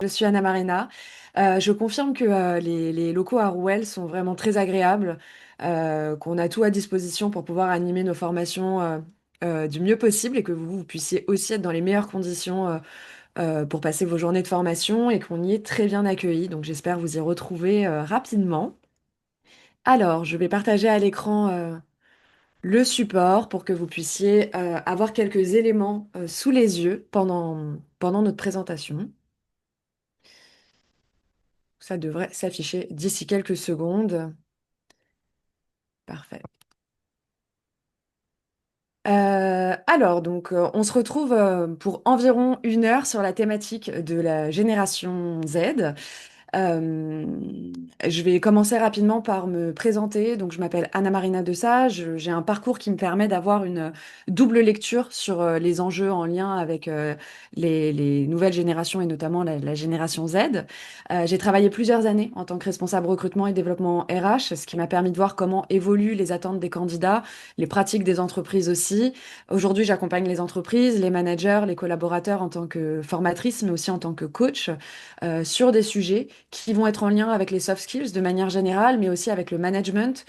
Je suis Anna Marina. Je confirme que les locaux à Rouel sont vraiment très agréables, qu'on a tout à disposition pour pouvoir animer nos formations du mieux possible et que vous puissiez aussi être dans les meilleures conditions pour passer vos journées de formation et qu'on y est très bien accueillis. Donc j'espère vous y retrouver rapidement. Alors, je vais partager à l'écran le support pour que vous puissiez avoir quelques éléments sous les yeux pendant notre présentation. Ça devrait s'afficher d'ici quelques secondes. Parfait. On se retrouve pour environ 1 heure sur la thématique de la génération Z. Euh, je vais commencer rapidement par me présenter. Donc, je m'appelle Anna Marina Desage. J'ai un parcours qui me permet d'avoir une double lecture sur les enjeux en lien avec les nouvelles générations et notamment la génération Z. J'ai travaillé plusieurs années en tant que responsable recrutement et développement RH, ce qui m'a permis de voir comment évoluent les attentes des candidats, les pratiques des entreprises aussi. Aujourd'hui, j'accompagne les entreprises, les managers, les collaborateurs en tant que formatrice, mais aussi en tant que coach sur des sujets qui vont être en lien avec les soft skills de manière générale, mais aussi avec le management,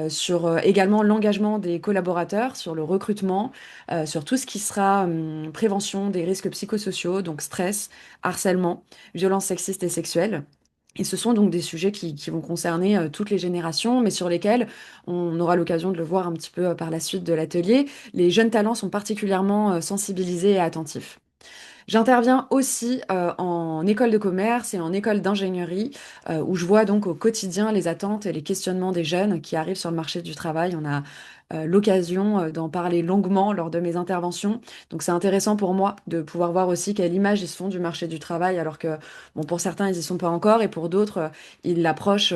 sur également l'engagement des collaborateurs, sur le recrutement, sur tout ce qui sera prévention des risques psychosociaux, donc stress, harcèlement, violences sexistes et sexuelles. Et ce sont donc des sujets qui vont concerner toutes les générations, mais sur lesquels on aura l'occasion de le voir un petit peu par la suite de l'atelier. Les jeunes talents sont particulièrement sensibilisés et attentifs. J'interviens aussi en école de commerce et en école d'ingénierie, où je vois donc au quotidien les attentes et les questionnements des jeunes qui arrivent sur le marché du travail. On a l'occasion d'en parler longuement lors de mes interventions. Donc c'est intéressant pour moi de pouvoir voir aussi quelle image ils se font du marché du travail, alors que bon, pour certains, ils y sont pas encore, et pour d'autres, ils l'approchent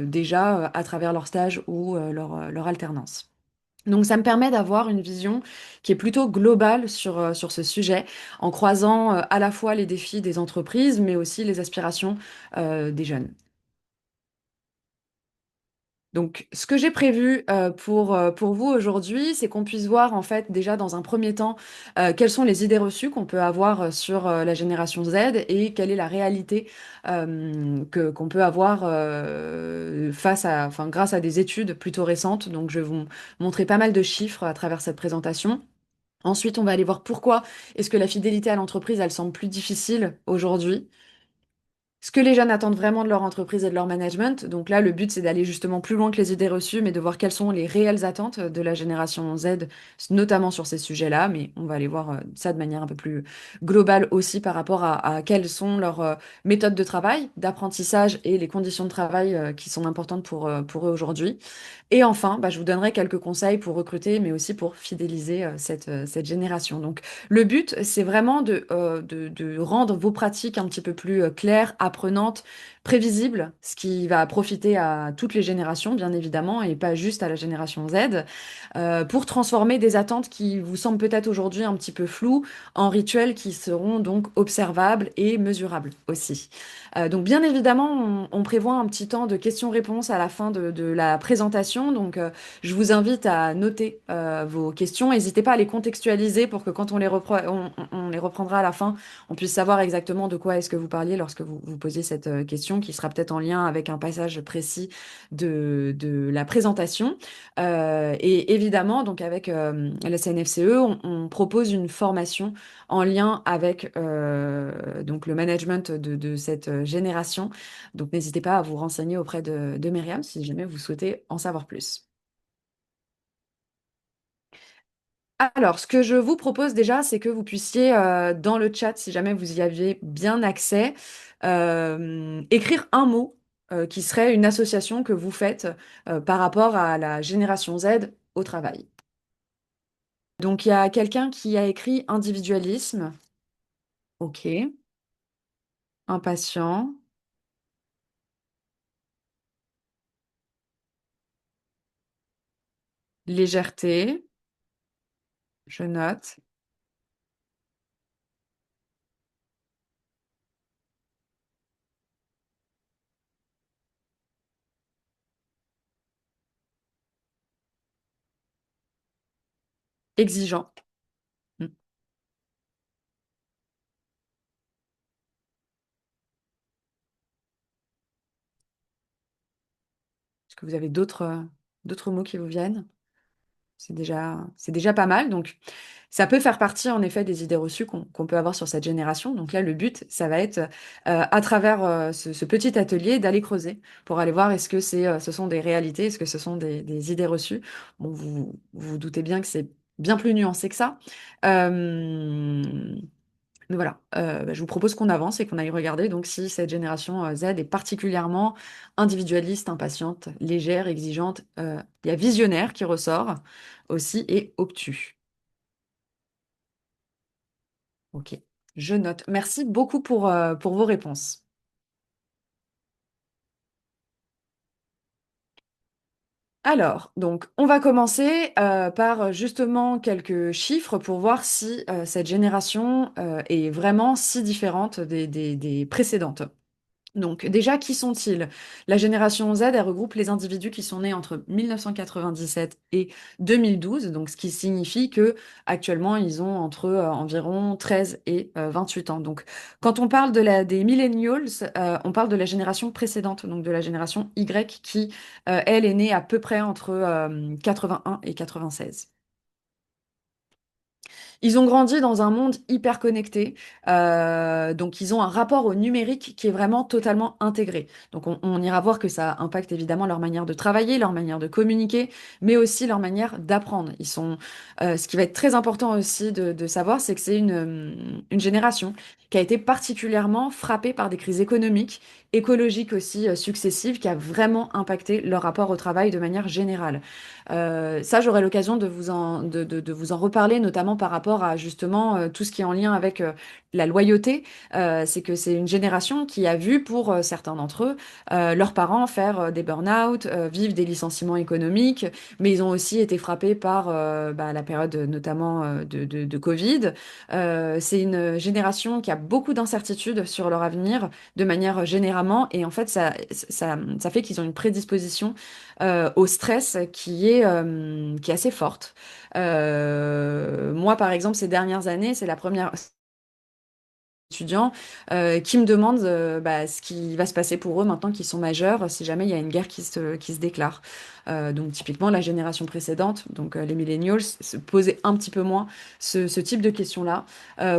déjà à travers leur stage ou leur alternance. Donc ça me permet d'avoir une vision qui est plutôt globale sur ce sujet, en croisant à la fois les défis des entreprises, mais aussi les aspirations des jeunes. Donc ce que j'ai prévu pour vous aujourd'hui, c'est qu'on puisse voir en fait déjà dans un premier temps quelles sont les idées reçues qu'on peut avoir sur la génération Z et quelle est la réalité qu'on peut avoir enfin, grâce à des études plutôt récentes. Donc je vais vous montrer pas mal de chiffres à travers cette présentation. Ensuite, on va aller voir pourquoi est-ce que la fidélité à l'entreprise, elle semble plus difficile aujourd'hui. Ce que les jeunes attendent vraiment de leur entreprise et de leur management. Donc là, le but, c'est d'aller justement plus loin que les idées reçues, mais de voir quelles sont les réelles attentes de la génération Z, notamment sur ces sujets-là. Mais on va aller voir ça de manière un peu plus globale aussi par rapport à quelles sont leurs méthodes de travail, d'apprentissage et les conditions de travail qui sont importantes pour eux aujourd'hui. Et enfin, bah, je vous donnerai quelques conseils pour recruter, mais aussi pour fidéliser cette génération. Donc, le but, c'est vraiment de rendre vos pratiques un petit peu plus claires, apprenantes, prévisibles, ce qui va profiter à toutes les générations, bien évidemment, et pas juste à la génération Z, pour transformer des attentes qui vous semblent peut-être aujourd'hui un petit peu floues en rituels qui seront donc observables et mesurables aussi. Donc bien évidemment, on prévoit un petit temps de questions-réponses à la fin de la présentation. Donc je vous invite à noter vos questions. N'hésitez pas à les contextualiser pour que quand on les reprendra à la fin, on puisse savoir exactement de quoi est-ce que vous parliez lorsque vous posiez cette question, qui sera peut-être en lien avec un passage précis de la présentation. Et évidemment, donc avec la CNFCE, on propose une formation en lien avec donc le management de cette génération. Donc n'hésitez pas à vous renseigner auprès de Myriam si jamais vous souhaitez en savoir plus. Alors, ce que je vous propose déjà, c'est que vous puissiez, dans le chat, si jamais vous y aviez bien accès, écrire un mot qui serait une association que vous faites par rapport à la génération Z au travail. Donc, il y a quelqu'un qui a écrit individualisme. OK. Impatient. Légèreté. Je note. Exigeant. Mm. Est-ce que vous avez d'autres mots qui vous viennent? C'est déjà pas mal. Donc, ça peut faire partie, en effet, des idées reçues qu'on peut avoir sur cette génération. Donc là, le but, ça va être, à travers ce petit atelier, d'aller creuser pour aller voir est-ce que ce sont des réalités, est-ce que ce sont des idées reçues. Bon, vous doutez bien que c'est bien plus nuancé que ça. Euh, mais voilà, je vous propose qu'on avance et qu'on aille regarder donc si cette génération Z est particulièrement individualiste, impatiente, légère, exigeante. Il y a visionnaire qui ressort aussi et obtus. Ok, je note. Merci beaucoup pour vos réponses. Alors, donc, on va commencer par justement quelques chiffres pour voir si cette génération est vraiment si différente des précédentes. Donc déjà, qui sont-ils? La génération Z, elle regroupe les individus qui sont nés entre 1997 et 2012, donc ce qui signifie que actuellement ils ont entre environ 13 et 28 ans. Donc quand on parle des millennials, on parle de la génération précédente, donc de la génération Y qui, elle, est née à peu près entre 81 et 96. Ils ont grandi dans un monde hyper connecté, donc ils ont un rapport au numérique qui est vraiment totalement intégré. Donc on ira voir que ça impacte évidemment leur manière de travailler, leur manière de communiquer, mais aussi leur manière d'apprendre. Ce qui va être très important aussi de savoir, c'est que c'est une génération qui a été particulièrement frappée par des crises économiques, écologiques aussi successives, qui a vraiment impacté leur rapport au travail de manière générale. Ça, j'aurai l'occasion de vous en reparler, notamment par rapport à justement tout ce qui est en lien avec la loyauté. C'est que c'est une génération qui a vu pour certains d'entre eux leurs parents faire des burn-out, vivre des licenciements économiques, mais ils ont aussi été frappés par la période notamment de Covid. C'est une génération qui a beaucoup d'incertitudes sur leur avenir de manière généralement, et en fait, ça fait qu'ils ont une prédisposition au stress qui est assez forte. Moi, par exemple, ces dernières années, c'est la première étudiant qui me demande ce qui va se passer pour eux maintenant qu'ils sont majeurs, si jamais il y a une guerre qui se déclare. Donc typiquement, la génération précédente, donc les millennials, se posaient un petit peu moins ce type de questions-là.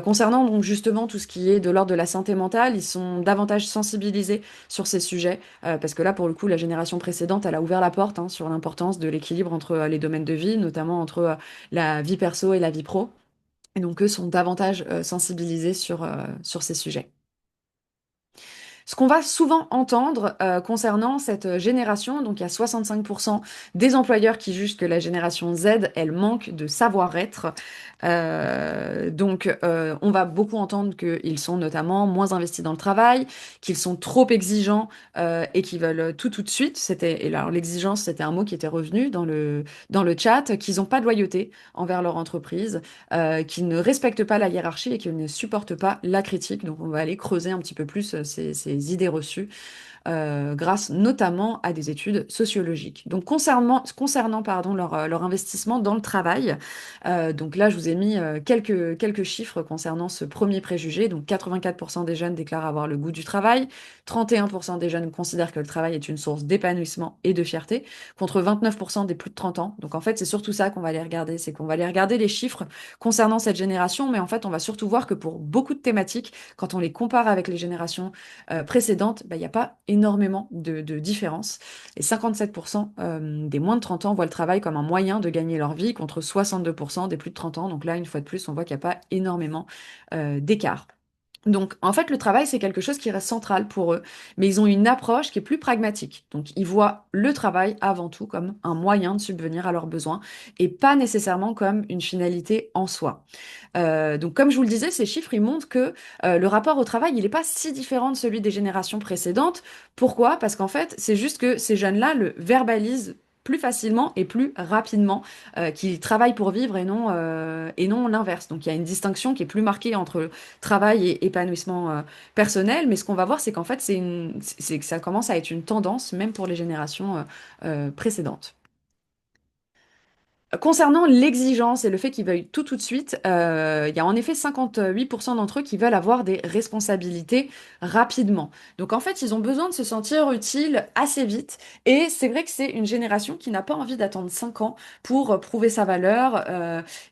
Concernant donc justement tout ce qui est de l'ordre de la santé mentale, ils sont davantage sensibilisés sur ces sujets, parce que là, pour le coup, la génération précédente, elle a ouvert la porte hein, sur l'importance de l'équilibre entre les domaines de vie, notamment entre la vie perso et la vie pro. Et donc, eux sont davantage sensibilisés sur ces sujets. Ce qu'on va souvent entendre concernant cette génération, donc il y a 65% des employeurs qui jugent que la génération Z, elle manque de savoir-être. On va beaucoup entendre qu'ils sont notamment moins investis dans le travail, qu'ils sont trop exigeants et qu'ils veulent tout de suite. Et alors l'exigence, c'était un mot qui était revenu dans le chat, qu'ils n'ont pas de loyauté envers leur entreprise, qu'ils ne respectent pas la hiérarchie et qu'ils ne supportent pas la critique. Donc on va aller creuser un petit peu plus ces idées reçues grâce notamment à des études sociologiques. Donc concernant pardon, leur investissement dans le travail, donc là je vous ai mis quelques chiffres concernant ce premier préjugé. Donc 84% des jeunes déclarent avoir le goût du travail, 31% des jeunes considèrent que le travail est une source d'épanouissement et de fierté, contre 29% des plus de 30 ans. Donc en fait c'est surtout ça qu'on va aller regarder, c'est qu'on va aller regarder les chiffres concernant cette génération, mais en fait on va surtout voir que pour beaucoup de thématiques, quand on les compare avec les générations précédentes, il n'y a pas énormément de différence. Et 57% des moins de 30 ans voient le travail comme un moyen de gagner leur vie contre 62% des plus de 30 ans. Donc là, une fois de plus, on voit qu'il n'y a pas énormément d'écart. Donc, en fait, le travail, c'est quelque chose qui reste central pour eux, mais ils ont une approche qui est plus pragmatique. Donc, ils voient le travail avant tout comme un moyen de subvenir à leurs besoins et pas nécessairement comme une finalité en soi. Donc, comme je vous le disais, ces chiffres, ils montrent que le rapport au travail, il n'est pas si différent de celui des générations précédentes. Pourquoi? Parce qu'en fait, c'est juste que ces jeunes-là le verbalisent plus facilement et plus rapidement, qu'ils travaillent pour vivre et non l'inverse. Donc il y a une distinction qui est plus marquée entre travail et épanouissement personnel. Mais ce qu'on va voir, c'est qu'en fait, c'est que ça commence à être une tendance, même pour les générations précédentes. Concernant l'exigence et le fait qu'ils veuillent tout de suite, il y a en effet 58% d'entre eux qui veulent avoir des responsabilités rapidement. Donc en fait, ils ont besoin de se sentir utiles assez vite. Et c'est vrai que c'est une génération qui n'a pas envie d'attendre 5 ans pour prouver sa valeur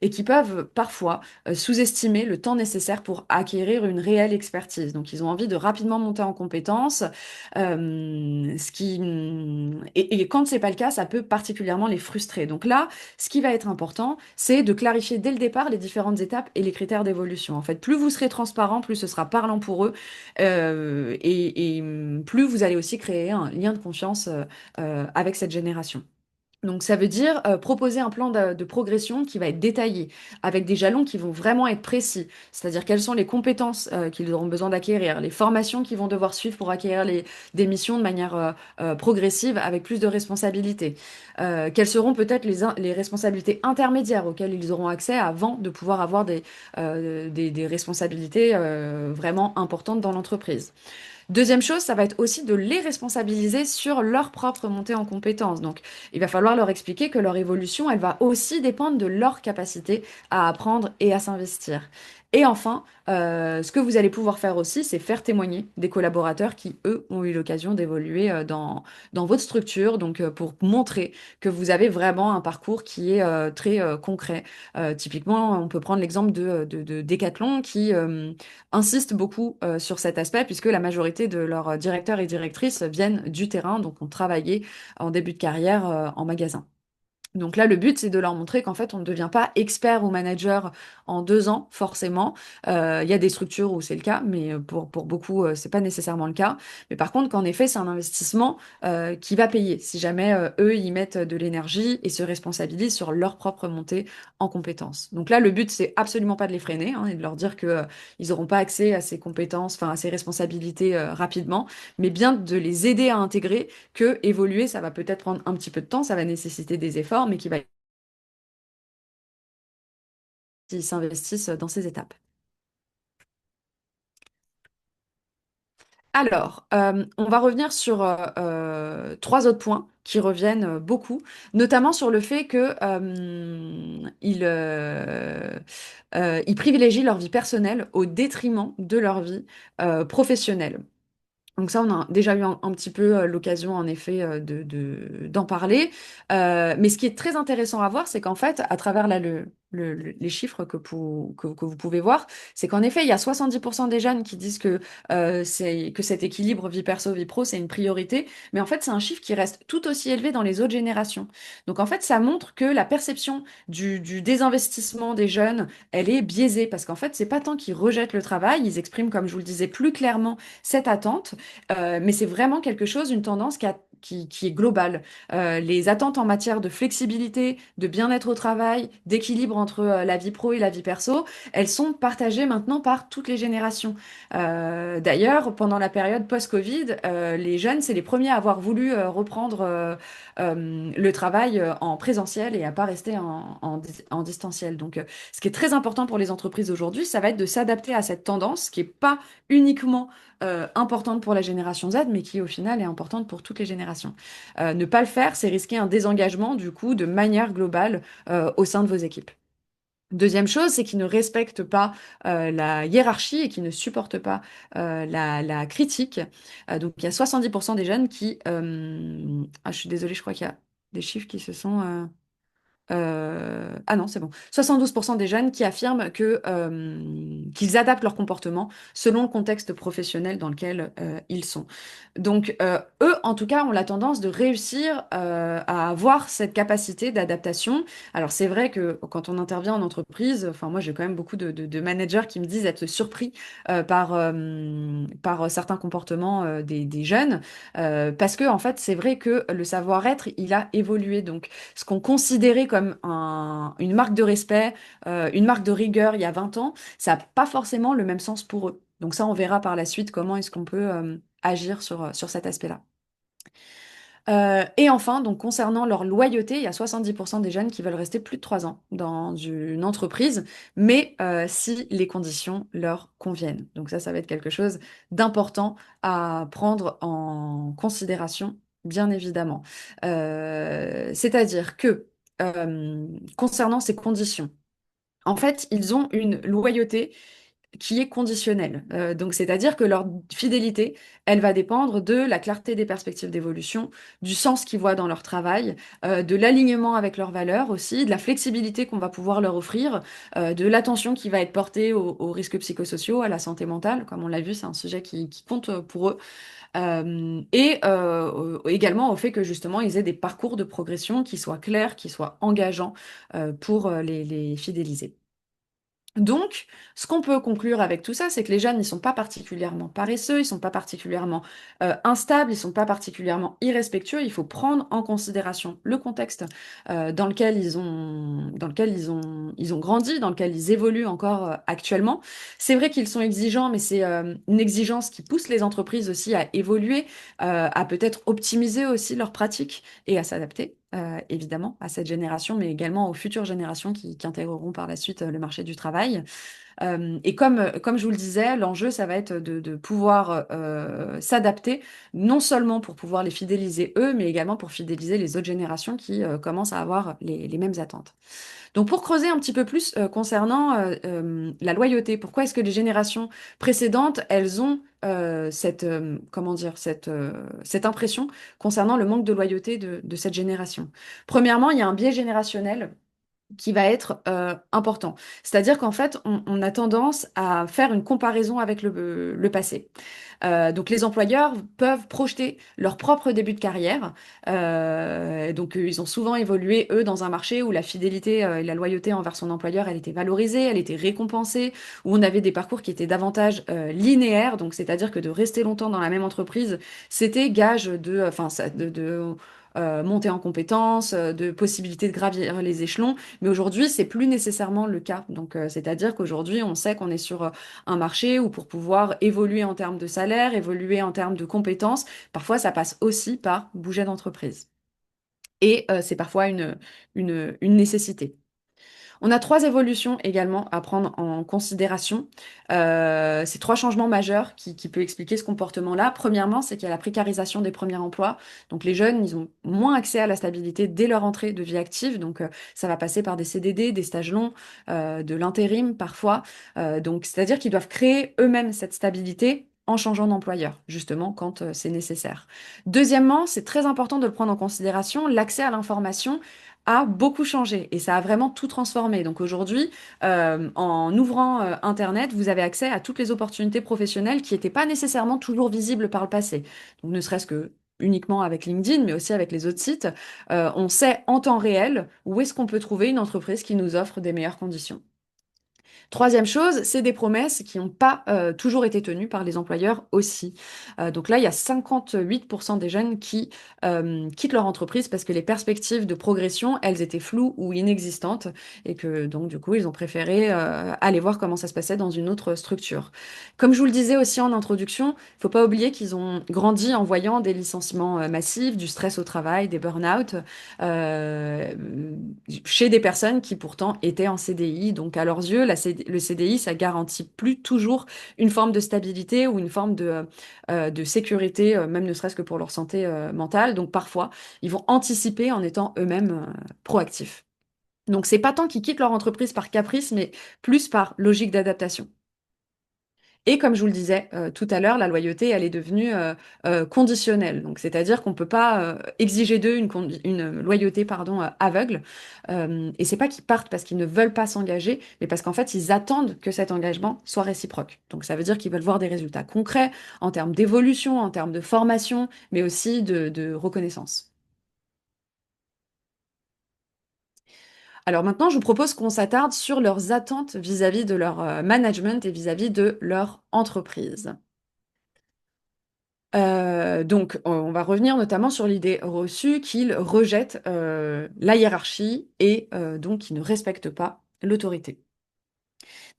et qui peuvent parfois sous-estimer le temps nécessaire pour acquérir une réelle expertise. Donc ils ont envie de rapidement monter en compétences. Et quand c'est pas le cas, ça peut particulièrement les frustrer. Donc là, ce qui va être important, c'est de clarifier dès le départ les différentes étapes et les critères d'évolution. En fait, plus vous serez transparent, plus ce sera parlant pour eux, plus vous allez aussi créer un lien de confiance avec cette génération. Donc ça veut dire proposer un plan de progression qui va être détaillé, avec des jalons qui vont vraiment être précis, c'est-à-dire quelles sont les compétences qu'ils auront besoin d'acquérir, les formations qu'ils vont devoir suivre pour acquérir des missions de manière progressive avec plus de responsabilités. Quelles seront peut-être les responsabilités intermédiaires auxquelles ils auront accès avant de pouvoir avoir des responsabilités vraiment importantes dans l'entreprise. Deuxième chose, ça va être aussi de les responsabiliser sur leur propre montée en compétences. Donc, il va falloir leur expliquer que leur évolution, elle va aussi dépendre de leur capacité à apprendre et à s'investir. Et enfin, ce que vous allez pouvoir faire aussi, c'est faire témoigner des collaborateurs qui, eux, ont eu l'occasion d'évoluer dans votre structure, donc pour montrer que vous avez vraiment un parcours qui est très concret. Typiquement, on peut prendre l'exemple de Decathlon qui insistent beaucoup sur cet aspect, puisque la majorité de leurs directeurs et directrices viennent du terrain, donc ont travaillé en début de carrière en magasin. Donc là, le but, c'est de leur montrer qu'en fait, on ne devient pas expert ou manager en 2 ans, forcément. Il y a des structures où c'est le cas, mais pour beaucoup, c'est pas nécessairement le cas. Mais par contre, qu'en effet, c'est un investissement qui va payer si jamais eux, ils mettent de l'énergie et se responsabilisent sur leur propre montée en compétences. Donc là, le but, c'est absolument pas de les freiner hein, et de leur dire que ils n'auront pas accès à ces compétences, enfin à ces responsabilités rapidement, mais bien de les aider à intégrer que évoluer, ça va peut-être prendre un petit peu de temps, ça va nécessiter des efforts, mais qui va qu'ils s'investissent dans ces étapes. Alors, on va revenir sur trois autres points qui reviennent beaucoup, notamment sur le fait que ils privilégient leur vie personnelle au détriment de leur vie professionnelle. Donc ça, on a déjà eu un petit peu l'occasion, en effet, d'en parler. Mais ce qui est très intéressant à voir, c'est qu'en fait, à travers là, les chiffres que vous pouvez voir, c'est qu'en effet, il y a 70% des jeunes qui disent que cet équilibre vie perso, vie pro, c'est une priorité. Mais en fait, c'est un chiffre qui reste tout aussi élevé dans les autres générations. Donc en fait, ça montre que la perception du désinvestissement des jeunes, elle est biaisée. Parce qu'en fait, c'est pas tant qu'ils rejettent le travail, ils expriment, comme je vous le disais, plus clairement cette attente. Mais c'est vraiment quelque chose, une tendance qui est globale. Les attentes en matière de flexibilité, de bien-être au travail, d'équilibre entre la vie pro et la vie perso, elles sont partagées maintenant par toutes les générations. D'ailleurs, pendant la période post-Covid, les jeunes, c'est les premiers à avoir voulu reprendre le travail en présentiel et à pas rester en distanciel. Donc, ce qui est très important pour les entreprises aujourd'hui, ça va être de s'adapter à cette tendance qui est pas uniquement importante pour la génération Z, mais qui au final est importante pour toutes les générations. Ne pas le faire, c'est risquer un désengagement du coup de manière globale au sein de vos équipes. Deuxième chose, c'est qu'ils ne respectent pas la hiérarchie et qu'ils ne supportent pas la critique. Donc il y a 70% des jeunes qui... Ah, je suis désolée, je crois qu'il y a des chiffres qui se sont... Ah non, c'est bon. 72% des jeunes qui affirment qu'ils adaptent leur comportement selon le contexte professionnel dans lequel ils sont. Donc, eux, en tout cas, ont la tendance de réussir à avoir cette capacité d'adaptation. Alors, c'est vrai que quand on intervient en entreprise, enfin, moi, j'ai quand même beaucoup de managers qui me disent être surpris par certains comportements des jeunes, parce que, en fait, c'est vrai que le savoir-être, il a évolué. Donc, ce qu'on considérait comme une marque de respect, une marque de rigueur il y a 20 ans, ça n'a pas forcément le même sens pour eux. Donc ça, on verra par la suite comment est-ce qu'on peut agir sur cet aspect-là. Et enfin, donc concernant leur loyauté, il y a 70% des jeunes qui veulent rester plus de 3 ans dans une entreprise, mais si les conditions leur conviennent. Donc ça va être quelque chose d'important à prendre en considération, bien évidemment. C'est-à-dire que concernant ces conditions. En fait, ils ont une loyauté qui est conditionnelle. Donc, c'est-à-dire que leur fidélité, elle va dépendre de la clarté des perspectives d'évolution, du sens qu'ils voient dans leur travail, de l'alignement avec leurs valeurs aussi, de la flexibilité qu'on va pouvoir leur offrir, de l'attention qui va être portée aux risques psychosociaux, à la santé mentale. Comme on l'a vu, c'est un sujet qui compte pour eux. Également au fait que justement, ils aient des parcours de progression qui soient clairs, qui soient engageants pour les fidéliser. Donc, ce qu'on peut conclure avec tout ça, c'est que les jeunes, ils sont pas particulièrement paresseux, ils sont pas particulièrement instables, ils sont pas particulièrement irrespectueux. Il faut prendre en considération le contexte dans lequel ils ont grandi, dans lequel ils évoluent encore actuellement. C'est vrai qu'ils sont exigeants, mais c'est une exigence qui pousse les entreprises aussi à évoluer, à peut-être optimiser aussi leurs pratiques et à s'adapter. Évidemment, à cette génération, mais également aux futures générations qui intégreront par la suite le marché du travail. Et comme je vous le disais, l'enjeu, ça va être de pouvoir s'adapter, non seulement pour pouvoir les fidéliser eux, mais également pour fidéliser les autres générations qui commencent à avoir les mêmes attentes. Donc pour creuser un petit peu plus concernant la loyauté, pourquoi est-ce que les générations précédentes, elles ont comment dire, cette impression concernant le manque de loyauté de cette génération? Premièrement, il y a un biais générationnel qui va être important. C'est-à-dire qu'en fait, on a tendance à faire une comparaison avec le passé. Donc les employeurs peuvent projeter leur propre début de carrière. Ils ont souvent évolué, eux, dans un marché où la fidélité et la loyauté envers son employeur, elle était valorisée, elle était récompensée, où on avait des parcours qui étaient davantage linéaires. Donc c'est-à-dire que de rester longtemps dans la même entreprise, c'était gage de monter en compétences, de possibilité de gravir les échelons. Mais aujourd'hui, c'est plus nécessairement le cas. Donc, c'est-à-dire qu'aujourd'hui, on sait qu'on est sur un marché où pour pouvoir évoluer en termes de salaire, évoluer en termes de compétences, parfois ça passe aussi par bouger d'entreprise. Et c'est parfois une nécessité. On a trois évolutions également à prendre en considération. C'est trois changements majeurs qui peuvent expliquer ce comportement-là. Premièrement, c'est qu'il y a la précarisation des premiers emplois. Donc les jeunes, ils ont moins accès à la stabilité dès leur entrée de vie active. Donc ça va passer par des CDD, des stages longs, de l'intérim parfois. Donc c'est-à-dire qu'ils doivent créer eux-mêmes cette stabilité en changeant d'employeur, justement, quand c'est nécessaire. Deuxièmement, c'est très important de le prendre en considération, l'accès à l'information a beaucoup changé et ça a vraiment tout transformé. Donc aujourd'hui, en ouvrant Internet, vous avez accès à toutes les opportunités professionnelles qui n'étaient pas nécessairement toujours visibles par le passé. Donc ne serait-ce que uniquement avec LinkedIn, mais aussi avec les autres sites, on sait en temps réel où est-ce qu'on peut trouver une entreprise qui nous offre des meilleures conditions. Troisième chose, c'est des promesses qui n'ont pas toujours été tenues par les employeurs aussi. Donc là, il y a 58% des jeunes qui quittent leur entreprise parce que les perspectives de progression, elles étaient floues ou inexistantes et que donc du coup, ils ont préféré aller voir comment ça se passait dans une autre structure. Comme je vous le disais aussi en introduction, il faut pas oublier qu'ils ont grandi en voyant des licenciements massifs, du stress au travail, des burn-out euh, chez des personnes qui pourtant étaient en CDI. Donc à leurs yeux, le CDI, ça garantit plus toujours une forme de stabilité ou une forme de sécurité, même ne serait-ce que pour leur santé mentale. Donc parfois, ils vont anticiper en étant eux-mêmes proactifs. Donc c'est pas tant qu'ils quittent leur entreprise par caprice, mais plus par logique d'adaptation. Et comme je vous le disais tout à l'heure, la loyauté, elle est devenue conditionnelle. Donc, c'est-à-dire qu'on ne peut pas exiger d'eux une loyauté pardon, aveugle. Et c'est pas qu'ils partent parce qu'ils ne veulent pas s'engager, mais parce qu'en fait, ils attendent que cet engagement soit réciproque. Donc, ça veut dire qu'ils veulent voir des résultats concrets en termes d'évolution, en termes de formation, mais aussi de reconnaissance. Alors maintenant, je vous propose qu'on s'attarde sur leurs attentes vis-à-vis de leur management et vis-à-vis de leur entreprise. Donc, on va revenir notamment sur l'idée reçue qu'ils rejettent la hiérarchie et donc qu'ils ne respectent pas l'autorité.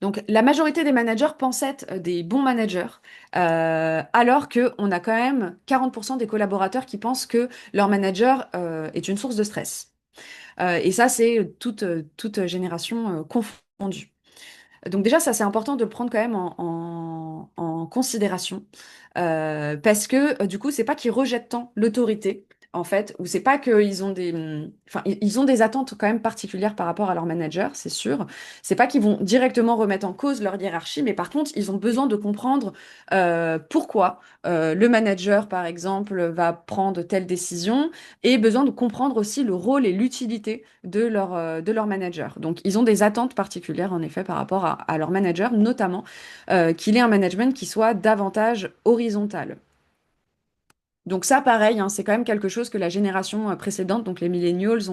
Donc, la majorité des managers pensent être des bons managers, alors qu'on a quand même 40% des collaborateurs qui pensent que leur manager est une source de stress. Et ça, c'est toute génération confondue. Donc déjà, ça c'est important de le prendre quand même en considération parce que du coup, c'est pas qu'ils rejettent tant l'autorité. en fait, où c'est pas qu'ils ont enfin, ils ont des attentes quand même particulières par rapport à leur manager, c'est sûr. C'est pas qu'ils vont directement remettre en cause leur hiérarchie, mais par contre, ils ont besoin de comprendre pourquoi le manager, par exemple, va prendre telle décision et besoin de comprendre aussi le rôle et l'utilité de leur manager. Donc, ils ont des attentes particulières, en effet, par rapport à leur manager, notamment qu'il ait un management qui soit davantage horizontal. Donc ça, pareil, hein, c'est quand même quelque chose que la génération précédente, donc les millennials,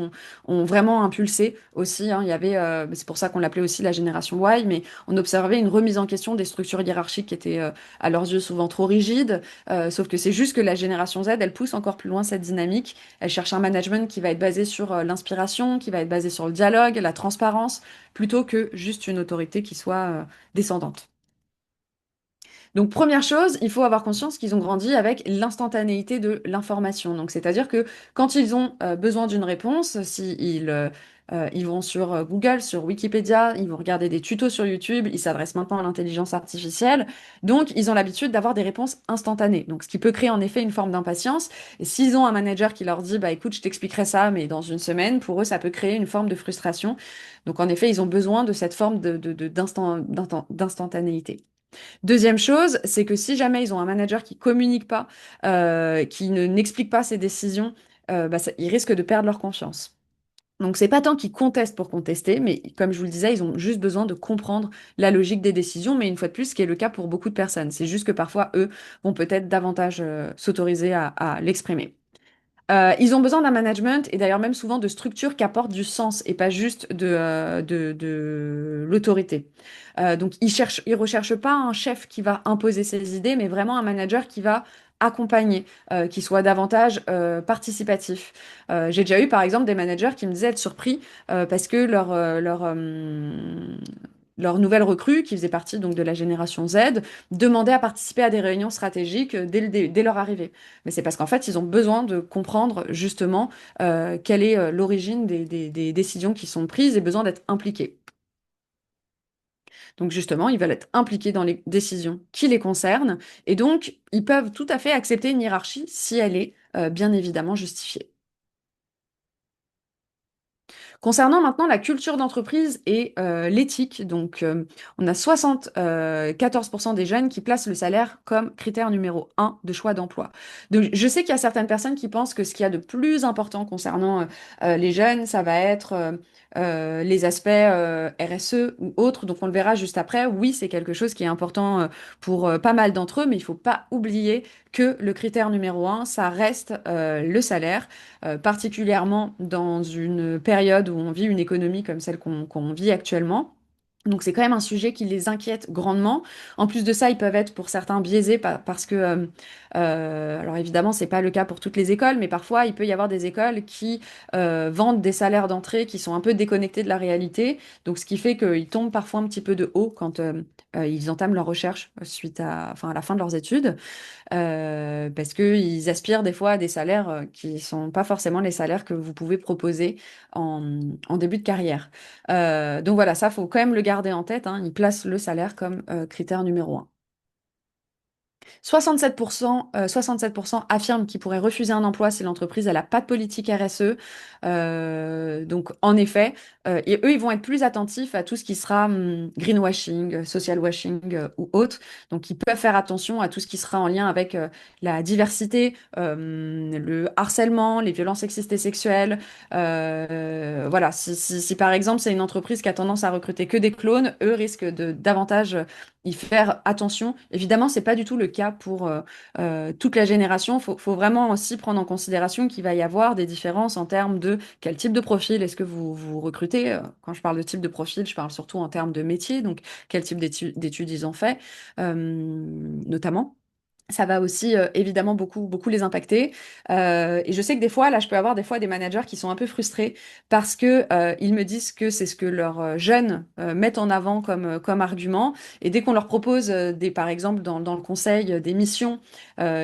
ont vraiment impulsé aussi, hein. Il y avait, c'est pour ça qu'on l'appelait aussi la génération Y, mais on observait une remise en question des structures hiérarchiques qui étaient, à leurs yeux, souvent trop rigides. Sauf que c'est juste que la génération Z, elle pousse encore plus loin cette dynamique. Elle cherche un management qui va être basé sur l'inspiration, qui va être basé sur le dialogue, la transparence, plutôt que juste une autorité qui soit descendante. Donc, première chose, il faut avoir conscience qu'ils ont grandi avec l'instantanéité de l'information. Donc, c'est-à-dire que quand ils ont besoin d'une réponse, si ils vont sur Google, sur Wikipédia, ils vont regarder des tutos sur YouTube, ils s'adressent maintenant à l'intelligence artificielle. Donc, ils ont l'habitude d'avoir des réponses instantanées. Donc, ce qui peut créer en effet une forme d'impatience. Et s'ils ont un manager qui leur dit, bah écoute, je t'expliquerai ça, mais dans une semaine, pour eux, ça peut créer une forme de frustration. Donc, en effet, ils ont besoin de cette forme d'instantanéité. Deuxième chose, c'est que si jamais ils ont un manager qui communique pas, qui n'explique pas ses décisions, bah, ils risquent de perdre leur confiance. Donc c'est pas tant qu'ils contestent pour contester, mais comme je vous le disais, ils ont juste besoin de comprendre la logique des décisions, mais une fois de plus, ce qui est le cas pour beaucoup de personnes. C'est juste que parfois, eux vont peut-être davantage s'autoriser à l'exprimer. Ils ont besoin d'un management et d'ailleurs même souvent de structures qui apportent du sens et pas juste de l'autorité. Donc ils recherchent pas un chef qui va imposer ses idées, mais vraiment un manager qui va accompagner, qui soit davantage participatif. J'ai déjà eu par exemple des managers qui me disaient être surpris parce que leur nouvelle recrue, qui faisait partie donc de la génération Z, demandait à participer à des réunions stratégiques dès leur arrivée. Mais c'est parce qu'en fait, ils ont besoin de comprendre justement quelle est l'origine des décisions qui sont prises et besoin d'être impliqués. Donc justement, ils veulent être impliqués dans les décisions qui les concernent et donc ils peuvent tout à fait accepter une hiérarchie si elle est bien évidemment justifiée. Concernant maintenant la culture d'entreprise et l'éthique, donc on a 74% des jeunes qui placent le salaire comme critère numéro un de choix d'emploi. Donc je sais qu'il y a certaines personnes qui pensent que ce qu'il y a de plus important concernant les jeunes, ça va être les aspects RSE ou autres. Donc on le verra juste après. Oui, c'est quelque chose qui est important pour pas mal d'entre eux, mais il faut pas oublier que le critère numéro un, ça reste le salaire particulièrement dans une période où on vit une économie comme celle qu'on vit actuellement. Donc c'est quand même un sujet qui les inquiète grandement. En plus de ça, ils peuvent être pour certains biaisés parce que, alors évidemment, c'est pas le cas pour toutes les écoles, mais parfois il peut y avoir des écoles qui vendent des salaires d'entrée qui sont un peu déconnectés de la réalité. Donc ce qui fait qu'ils tombent parfois un petit peu de haut quand ils entament leur recherche enfin, à la fin de leurs études parce qu'ils aspirent des fois à des salaires qui sont pas forcément les salaires que vous pouvez proposer en début de carrière. Donc voilà, ça faut quand même le garder en tête, hein. Ils placent le salaire comme critère numéro un. 67% affirment qu'ils pourraient refuser un emploi si l'entreprise elle a pas de politique RSE. Donc en effet, et eux ils vont être plus attentifs à tout ce qui sera greenwashing, social washing ou autre. Donc ils peuvent faire attention à tout ce qui sera en lien avec la diversité, le harcèlement, les violences sexistes et sexuelles. Voilà, si par exemple c'est une entreprise qui a tendance à recruter que des clones, eux risquent de davantage y faire attention. Évidemment, c'est pas du tout le cas pour toute la génération. Faut vraiment aussi prendre en considération qu'il va y avoir des différences en termes de quel type de profil est-ce que vous recrutez. Quand je parle de type de profil, je parle surtout en termes de métier, donc quel type d'études ils ont fait, notamment. Ça va aussi évidemment beaucoup les impacter. Et je sais que des fois, là, je peux avoir des fois des managers qui sont un peu frustrés parce que ils me disent que c'est ce que leurs jeunes mettent en avant comme argument. Et dès qu'on leur propose par exemple, dans le conseil, des missions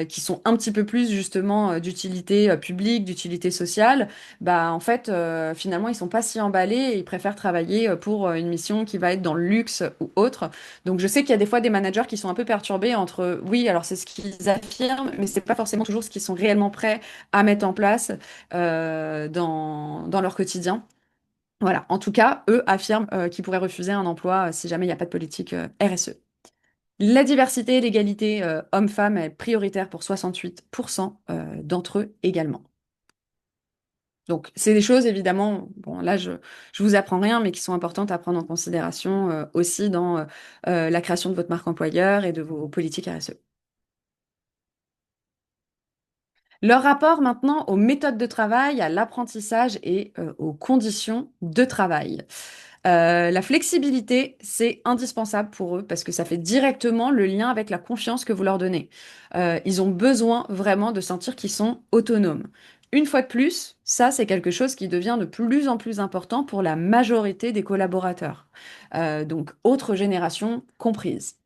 qui sont un petit peu plus justement d'utilité publique, d'utilité sociale, bah en fait, finalement, ils sont pas si emballés et ils préfèrent travailler pour une mission qui va être dans le luxe ou autre. Donc je sais qu'il y a des fois des managers qui sont un peu perturbés entre oui, alors c'est ce qu'ils affirment, mais c'est pas forcément toujours ce qu'ils sont réellement prêts à mettre en place dans leur quotidien. Voilà, en tout cas, eux affirment qu'ils pourraient refuser un emploi si jamais il n'y a pas de politique RSE. La diversité et l'égalité homme-femme est prioritaire pour 68% d'entre eux également. Donc, c'est des choses, évidemment, bon, là, je vous apprends rien, mais qui sont importantes à prendre en considération aussi dans la création de votre marque employeur et de vos politiques RSE. Leur rapport maintenant aux méthodes de travail, à l'apprentissage et aux conditions de travail. La flexibilité, c'est indispensable pour eux parce que ça fait directement le lien avec la confiance que vous leur donnez. Ils ont besoin vraiment de sentir qu'ils sont autonomes. Une fois de plus, ça, c'est quelque chose qui devient de plus en plus important pour la majorité des collaborateurs. Donc, autres générations comprises.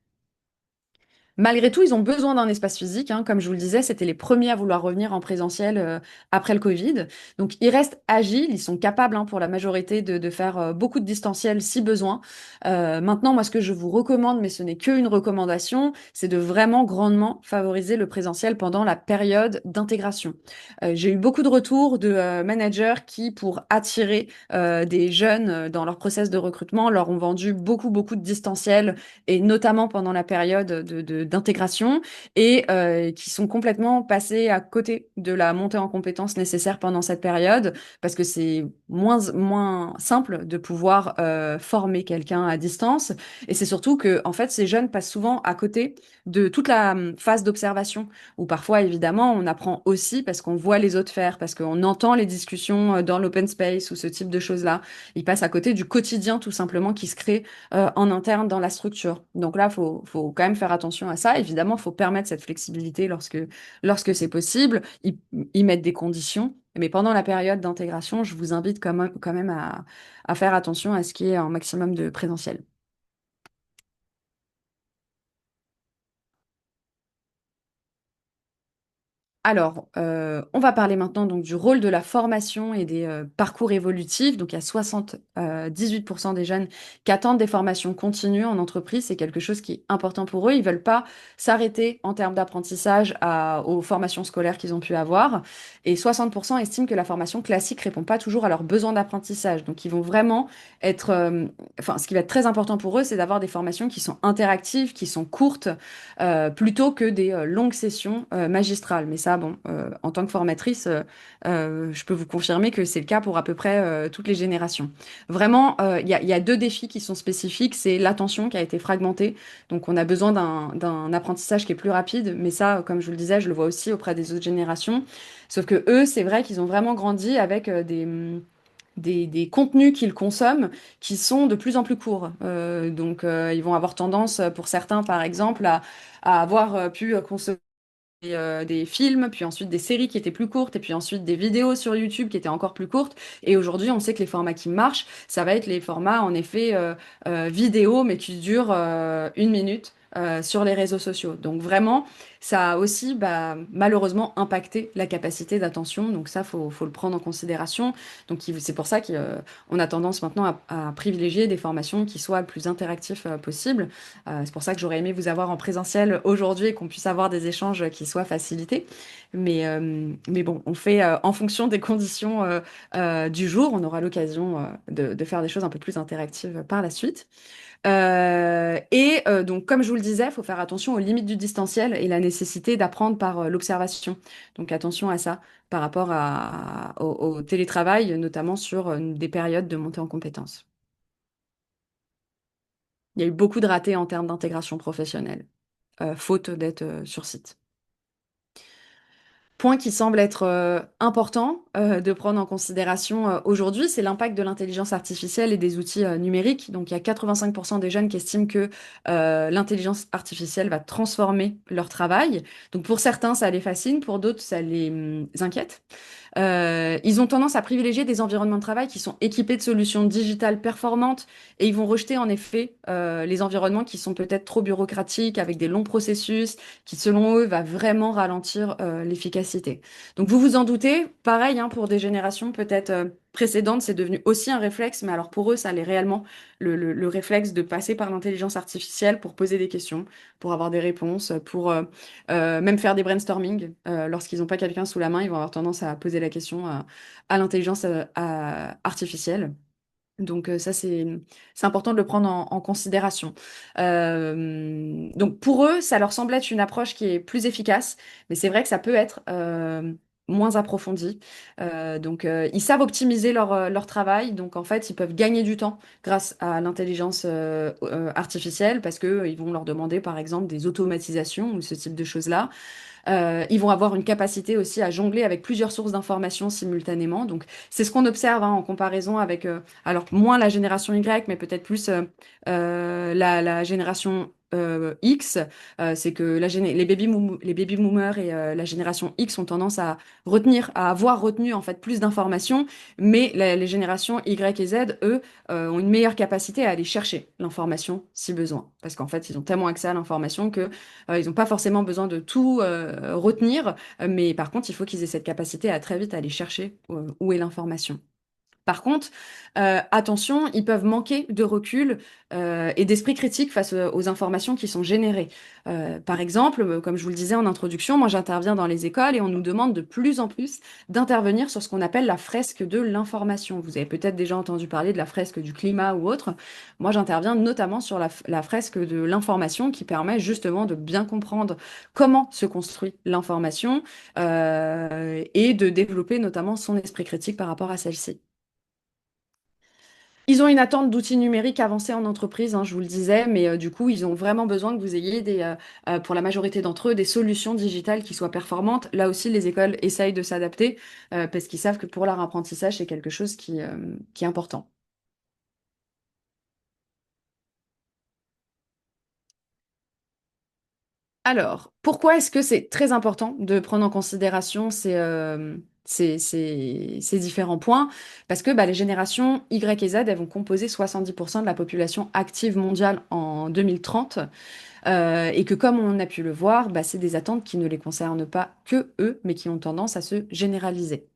Malgré tout, ils ont besoin d'un espace physique, hein. Comme je vous le disais, c'était les premiers à vouloir revenir en présentiel après le Covid. Donc, ils restent agiles, ils sont capables, hein, pour la majorité de faire beaucoup de distanciel si besoin. Maintenant, moi, ce que je vous recommande, mais ce n'est qu'une recommandation, c'est de vraiment grandement favoriser le présentiel pendant la période d'intégration. J'ai eu beaucoup de retours de managers qui, pour attirer des jeunes dans leur process de recrutement, leur ont vendu beaucoup de distanciel et notamment pendant la période d'intégration, et qui sont complètement passés à côté de la montée en compétences nécessaire pendant cette période, parce que c'est moins simple de pouvoir former quelqu'un à distance, et c'est surtout que, en fait, ces jeunes passent souvent à côté de toute la phase d'observation, où parfois, évidemment, on apprend aussi parce qu'on voit les autres faire, parce qu'on entend les discussions dans l'open space ou ce type de choses-là. Ils passent à côté du quotidien, tout simplement, qui se crée en interne dans la structure. Donc là, faut quand même faire attention à ça. Évidemment, il faut permettre cette flexibilité lorsque c'est possible. Ils mettent des conditions. Mais pendant la période d'intégration, je vous invite quand même à faire attention à ce qui est un maximum de présentiel. Alors, on va parler maintenant donc du rôle de la formation et des parcours évolutifs. Donc, il y a 78% des jeunes qui attendent des formations continues en entreprise. C'est quelque chose qui est important pour eux. Ils veulent pas s'arrêter en termes d'apprentissage aux formations scolaires qu'ils ont pu avoir. Et 60% estiment que la formation classique répond pas toujours à leurs besoins d'apprentissage. Donc, ils vont vraiment être, enfin, ce qui va être très important pour eux, c'est d'avoir des formations qui sont interactives, qui sont courtes, plutôt que des longues sessions magistrales. Mais ça, bon, en tant que formatrice, je peux vous confirmer que c'est le cas pour à peu près toutes les générations. Vraiment, il y a deux défis qui sont spécifiques. C'est l'attention qui a été fragmentée. Donc, on a besoin d'un apprentissage qui est plus rapide. Mais ça, comme je vous le disais, je le vois aussi auprès des autres générations. Sauf que eux, c'est vrai qu'ils ont vraiment grandi avec des contenus qu'ils consomment qui sont de plus en plus courts. Donc, ils vont avoir tendance, pour certains, par exemple, à avoir pu consommer des films, puis ensuite des séries qui étaient plus courtes, et puis ensuite des vidéos sur YouTube qui étaient encore plus courtes. Et aujourd'hui, on sait que les formats qui marchent, ça va être les formats, en effet, vidéo, mais qui durent 1 minute. Sur les réseaux sociaux. Donc vraiment, ça a aussi malheureusement impacté la capacité d'attention. Donc ça, faut le prendre en considération. Donc c'est pour ça qu'on a tendance maintenant à privilégier des formations qui soient le plus interactives possible. C'est pour ça que j'aurais aimé vous avoir en présentiel aujourd'hui et qu'on puisse avoir des échanges qui soient facilités. Mais bon, on fait en fonction des conditions du jour. On aura l'occasion de faire des choses un peu plus interactives par la suite. Donc, comme je vous le disais, il faut faire attention aux limites du distanciel et la nécessité d'apprendre par l'observation. Donc, attention à ça par rapport au télétravail, notamment sur des périodes de montée en compétences. Il y a eu beaucoup de ratés en termes d'intégration professionnelle, faute d'être sur site. Point qui semble être important de prendre en considération aujourd'hui, c'est l'impact de l'intelligence artificielle et des outils numériques. Donc, il y a 85% des jeunes qui estiment que l'intelligence artificielle va transformer leur travail. Donc, pour certains, ça les fascine, pour d'autres, ça les inquiète. Ils ont tendance à privilégier des environnements de travail qui sont équipés de solutions digitales performantes, et ils vont rejeter en effet les environnements qui sont peut-être trop bureaucratiques, avec des longs processus, qui selon eux va vraiment ralentir l'efficacité. Donc vous vous en doutez, pareil, hein, pour des générations peut-être précédentes, c'est devenu aussi un réflexe, mais alors pour eux, ça allait réellement le réflexe de passer par l'intelligence artificielle pour poser des questions, pour avoir des réponses, pour même faire des brainstorming. Lorsqu'ils n'ont pas quelqu'un sous la main, ils vont avoir tendance à poser la question à l'intelligence artificielle. Donc ça, c'est important de le prendre en considération. Donc pour eux, ça leur semble être une approche qui est plus efficace, mais c'est vrai que ça peut être moins approfondi. Ils savent optimiser leur travail, donc en fait, ils peuvent gagner du temps grâce à l'intelligence artificielle parce que ils vont leur demander, par exemple, des automatisations ou ce type de choses-là. Ils vont avoir une capacité aussi à jongler avec plusieurs sources d'informations simultanément. Donc, c'est ce qu'on observe en comparaison avec, alors moins la génération Y, mais peut-être plus la génération X. C'est que les baby boomers et la génération X ont tendance à retenir, à avoir retenu en fait plus d'informations, mais les générations Y et Z, eux, ont une meilleure capacité à aller chercher l'information si besoin. Parce qu'en fait, ils ont tellement accès à l'information que ils n'ont pas forcément besoin de tout retenir, mais par contre, il faut qu'ils aient cette capacité à très vite aller chercher où est l'information. Par contre, attention, ils peuvent manquer de recul et d'esprit critique face aux informations qui sont générées. Par exemple, comme je vous le disais en introduction, moi j'interviens dans les écoles et on nous demande de plus en plus d'intervenir sur ce qu'on appelle la fresque de l'information. Vous avez peut-être déjà entendu parler de la fresque du climat ou autre. Moi j'interviens notamment sur la fresque de l'information qui permet justement de bien comprendre comment se construit l'information et de développer notamment son esprit critique par rapport à celle-ci. Ils ont une attente d'outils numériques avancés en entreprise, hein, je vous le disais, mais du coup, ils ont vraiment besoin que vous ayez pour la majorité d'entre eux, des solutions digitales qui soient performantes. Là aussi, les écoles essayent de s'adapter parce qu'ils savent que pour leur apprentissage, c'est quelque chose qui est important. Alors, pourquoi est-ce que c'est très important de prendre en considération ces différents points? Parce que bah, les générations Y et Z, elles vont composer 70% de la population active mondiale en 2030. Et que comme on a pu le voir, bah, c'est des attentes qui ne les concernent pas que eux, mais qui ont tendance à se généraliser.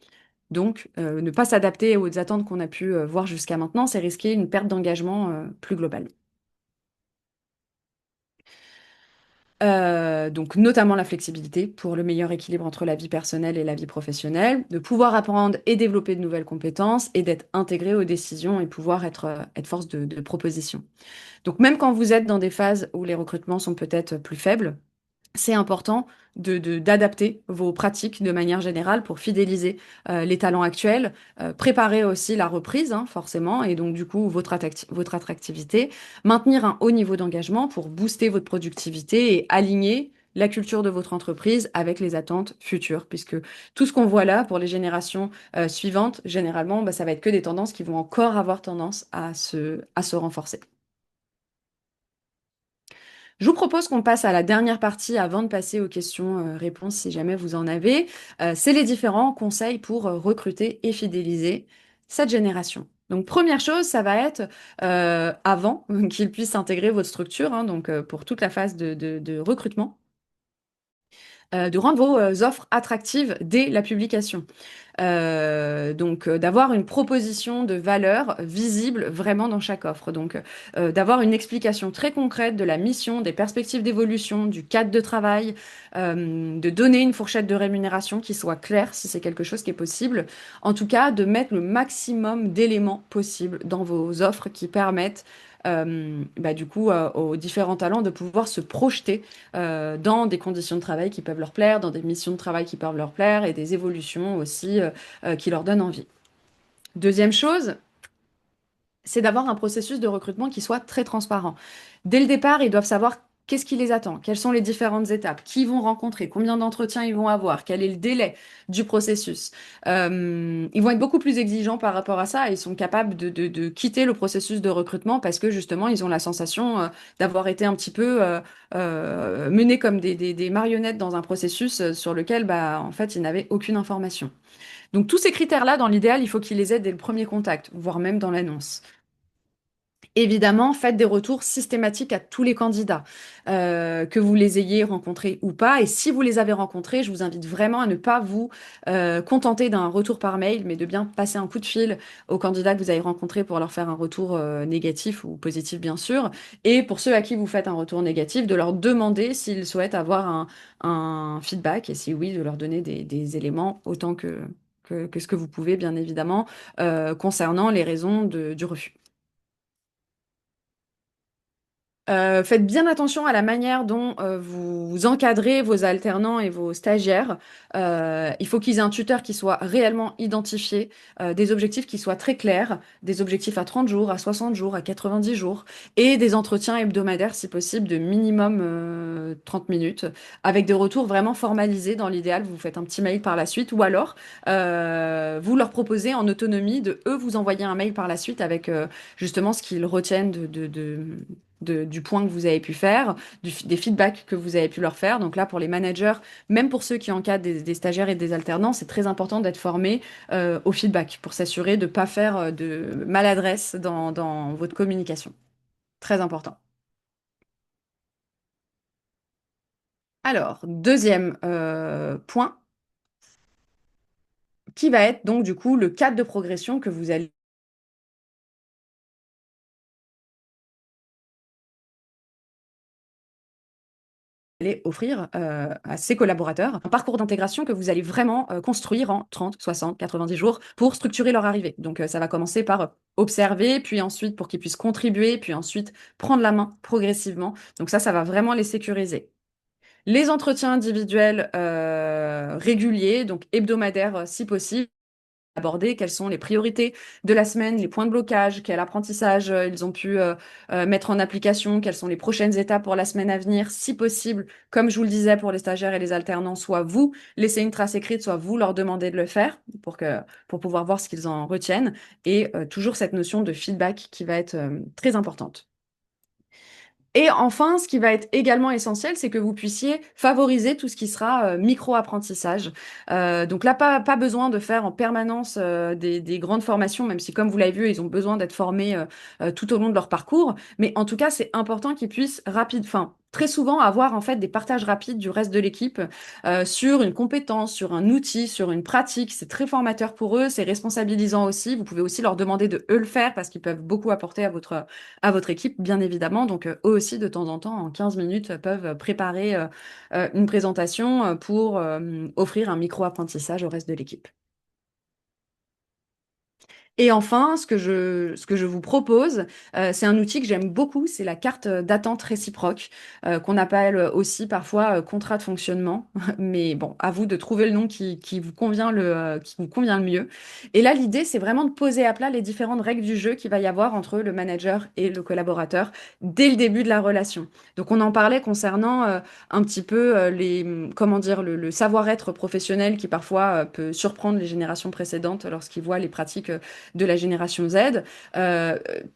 Donc, ne pas s'adapter aux attentes qu'on a pu voir jusqu'à maintenant, c'est risquer une perte d'engagement plus globale. Donc notamment la flexibilité pour le meilleur équilibre entre la vie personnelle et la vie professionnelle, de pouvoir apprendre et développer de nouvelles compétences et d'être intégré aux décisions et pouvoir être force de proposition. Donc même quand vous êtes dans des phases où les recrutements sont peut-être plus faibles, c'est important d'adapter vos pratiques de manière générale pour fidéliser les talents actuels, préparer aussi la reprise, hein, forcément, et donc du coup votre attractivité, maintenir un haut niveau d'engagement pour booster votre productivité et aligner la culture de votre entreprise avec les attentes futures, puisque tout ce qu'on voit là pour les générations suivantes, généralement, bah, ça va être que des tendances qui vont encore avoir tendance à se renforcer. Je vous propose qu'on passe à la dernière partie avant de passer aux questions-réponses si jamais vous en avez. C'est les différents conseils pour recruter et fidéliser cette génération. Donc première chose, ça va être avant qu'ils puissent intégrer votre structure, hein, donc pour toute la phase de recrutement, de rendre vos offres attractives dès la publication. D'avoir une proposition de valeur visible vraiment dans chaque offre. Donc, d'avoir une explication très concrète de la mission, des perspectives d'évolution, du cadre de travail, de donner une fourchette de rémunération qui soit claire si c'est quelque chose qui est possible. En tout cas, de mettre le maximum d'éléments possibles dans vos offres qui permettent du coup, aux différents talents de pouvoir se projeter dans des conditions de travail qui peuvent leur plaire, dans des missions de travail qui peuvent leur plaire et des évolutions aussi qui leur donnent envie. Deuxième chose, c'est d'avoir un processus de recrutement qui soit très transparent. Dès le départ, ils doivent savoir qu'est-ce qui les attend, quelles sont les différentes étapes, qui ils vont rencontrer, combien d'entretiens ils vont avoir, quel est le délai du processus. Ils vont être beaucoup plus exigeants par rapport à ça et ils sont capables de quitter le processus de recrutement parce que justement, ils ont la sensation d'avoir été un petit peu menés comme des marionnettes dans un processus sur lequel, bah, en fait, ils n'avaient aucune information. Donc tous ces critères-là, dans l'idéal, il faut qu'ils les aient dès le premier contact, voire même dans l'annonce. Évidemment, faites des retours systématiques à tous les candidats, que vous les ayez rencontrés ou pas. Et si vous les avez rencontrés, je vous invite vraiment à ne pas vous contenter d'un retour par mail, mais de bien passer un coup de fil aux candidats que vous avez rencontrés pour leur faire un retour négatif ou positif, bien sûr. Et pour ceux à qui vous faites un retour négatif, de leur demander s'ils souhaitent avoir un feedback et si oui, de leur donner des éléments autant que ce que vous pouvez, bien évidemment, concernant les raisons du refus. Faites bien attention à la manière dont vous encadrez vos alternants et vos stagiaires. Il faut qu'ils aient un tuteur qui soit réellement identifié, des objectifs qui soient très clairs, des objectifs à 30 jours, à 60 jours, à 90 jours, et des entretiens hebdomadaires, si possible, de minimum 30 minutes, avec des retours vraiment formalisés. Dans l'idéal, vous faites un petit mail par la suite, ou alors vous leur proposez en autonomie de eux vous envoyer un mail par la suite avec justement ce qu'ils retiennent du point que vous avez pu faire, des feedbacks que vous avez pu leur faire. Donc là, pour les managers, même pour ceux qui encadrent des stagiaires et des alternants, c'est très important d'être formé au feedback pour s'assurer de ne pas faire de maladresse dans votre communication. Très important. Alors, deuxième point, qui va être donc du coup le cadre de progression que vous allez offrir à ses collaborateurs un parcours d'intégration que vous allez vraiment construire en 30, 60, 90 jours pour structurer leur arrivée. Donc ça va commencer par observer, puis ensuite pour qu'ils puissent contribuer, puis ensuite prendre la main progressivement. Donc ça va vraiment les sécuriser. Les entretiens individuels réguliers, donc hebdomadaires si possible, aborder quelles sont les priorités de la semaine, les points de blocage, quel apprentissage ils ont pu mettre en application, quelles sont les prochaines étapes pour la semaine à venir, si possible, comme je vous le disais pour les stagiaires et les alternants, soit vous laissez une trace écrite, soit vous leur demandez de le faire pour pouvoir voir ce qu'ils en retiennent, et toujours cette notion de feedback qui va être très importante. Et enfin, ce qui va être également essentiel, c'est que vous puissiez favoriser tout ce qui sera micro-apprentissage. Donc là, pas besoin de faire en permanence des grandes formations, même si, comme vous l'avez vu, ils ont besoin d'être formés tout au long de leur parcours. Mais en tout cas, c'est important qu'ils puissent très souvent avoir en fait des partages rapides du reste de l'équipe sur une compétence, sur un outil, sur une pratique. C'est très formateur pour eux, c'est responsabilisant aussi. Vous pouvez aussi leur demander de eux le faire parce qu'ils peuvent beaucoup apporter à votre équipe, bien évidemment. Donc, eux aussi, de temps en temps, en 15 minutes, peuvent préparer une présentation pour offrir un micro-apprentissage au reste de l'équipe. Et enfin, ce que je vous propose, c'est un outil que j'aime beaucoup, c'est la carte d'attente réciproque, qu'on appelle aussi parfois contrat de fonctionnement. Mais bon, à vous de trouver le nom qui vous convient qui vous convient le mieux. Et là, l'idée, c'est vraiment de poser à plat les différentes règles du jeu qu'il va y avoir entre le manager et le collaborateur dès le début de la relation. Donc, on en parlait concernant un petit peu comment dire, le savoir-être professionnel qui parfois peut surprendre les générations précédentes lorsqu'ils voient les pratiques de la génération Z,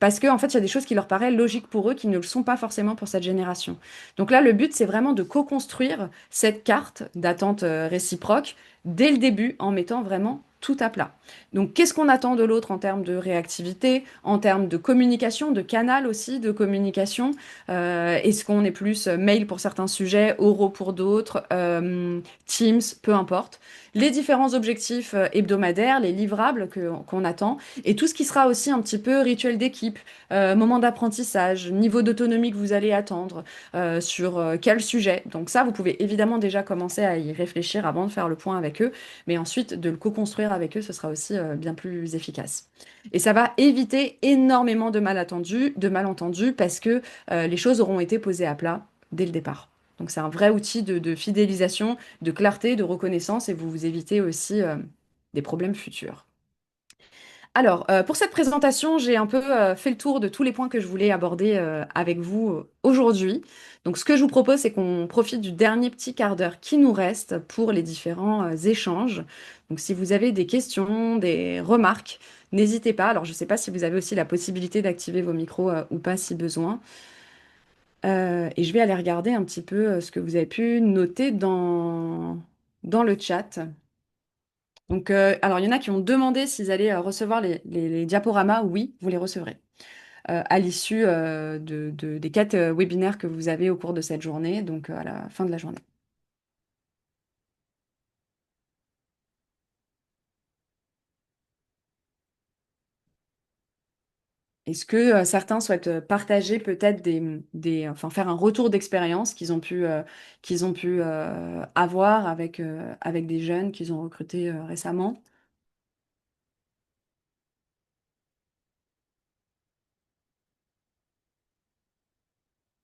parce qu'en fait, il y a des choses qui leur paraissent logiques pour eux qui ne le sont pas forcément pour cette génération. Donc là, le but, c'est vraiment de co-construire cette carte d'attente réciproque dès le début en mettant vraiment tout à plat. Donc, qu'est-ce qu'on attend de l'autre en termes de réactivité, en termes de communication, de canal aussi de communication? Est-ce qu'on est plus mail pour certains sujets, oraux pour d'autres, Teams, peu importe. Les différents objectifs hebdomadaires, les livrables qu'on attend, et tout ce qui sera aussi un petit peu rituel d'équipe, moment d'apprentissage, niveau d'autonomie que vous allez attendre, sur quel sujet. Donc ça, vous pouvez évidemment déjà commencer à y réfléchir avant de faire le point avec eux, mais ensuite de le co-construire avec eux, ce sera aussi bien plus efficace. Et ça va éviter énormément de malentendus parce que les choses auront été posées à plat dès le départ. Donc c'est un vrai outil de fidélisation, de clarté, de reconnaissance, et vous vous évitez aussi des problèmes futurs. Alors, pour cette présentation, j'ai un peu fait le tour de tous les points que je voulais aborder avec vous aujourd'hui. Donc, ce que je vous propose, c'est qu'on profite du dernier petit quart d'heure qui nous reste pour les différents échanges. Donc, si vous avez des questions, des remarques, n'hésitez pas. Alors, je ne sais pas si vous avez aussi la possibilité d'activer vos micros ou pas si besoin. Et je vais aller regarder un petit peu ce que vous avez pu noter dans le chat. Donc, alors, il y en a qui ont demandé s'ils allaient recevoir les diaporamas. Oui, vous les recevrez. à l'issue des 4 webinaires que vous avez au cours de cette journée, donc à la fin de la journée. Est-ce que certains souhaitent partager peut-être enfin faire un retour d'expérience qu'ils ont pu avoir avec des jeunes qu'ils ont recrutés récemment?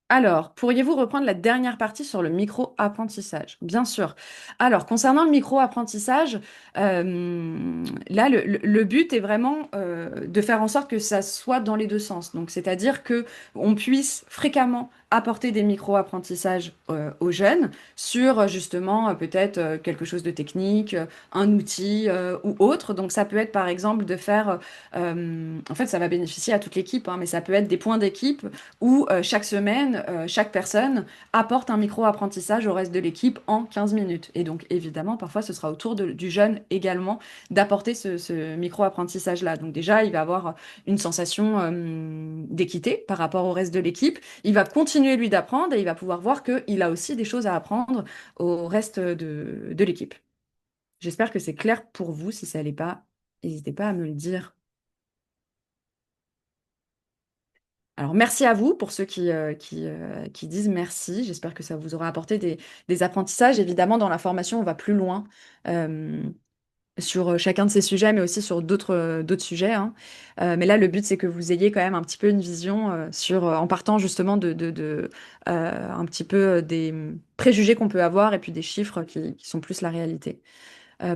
Alors, pourriez-vous reprendre la dernière partie sur le micro-apprentissage? Bien sûr. Alors, concernant le micro-apprentissage, là, le but est vraiment de faire en sorte que ça soit dans les deux sens. Donc, c'est-à-dire que on puisse fréquemment apporter des micro-apprentissages aux jeunes sur justement peut-être quelque chose de technique, un outil ou autre. Donc, ça peut être par exemple de faire, en fait, ça va bénéficier à toute l'équipe, hein, mais ça peut être des points d'équipe où chaque semaine, chaque personne apporte un micro-apprentissage au reste de l'équipe en 15 minutes. Et donc, évidemment, parfois, ce sera au tour du jeune également d'apporter ce micro-apprentissage-là. Donc déjà, il va avoir une sensation d'équité par rapport au reste de l'équipe. Il va continuer, lui, d'apprendre et il va pouvoir voir qu'il a aussi des choses à apprendre au reste de l'équipe. J'espère que c'est clair pour vous. Si ça l'est pas, n'hésitez pas à me le dire. Alors, merci à vous pour ceux qui disent merci. J'espère que ça vous aura apporté des apprentissages. Évidemment, dans la formation, on va plus loin euh, sur chacun de ces sujets, mais aussi sur d'autres sujets, hein. Mais là, le but, c'est que vous ayez quand même un petit peu une vision en partant justement un petit peu des préjugés qu'on peut avoir et puis des chiffres qui sont plus la réalité.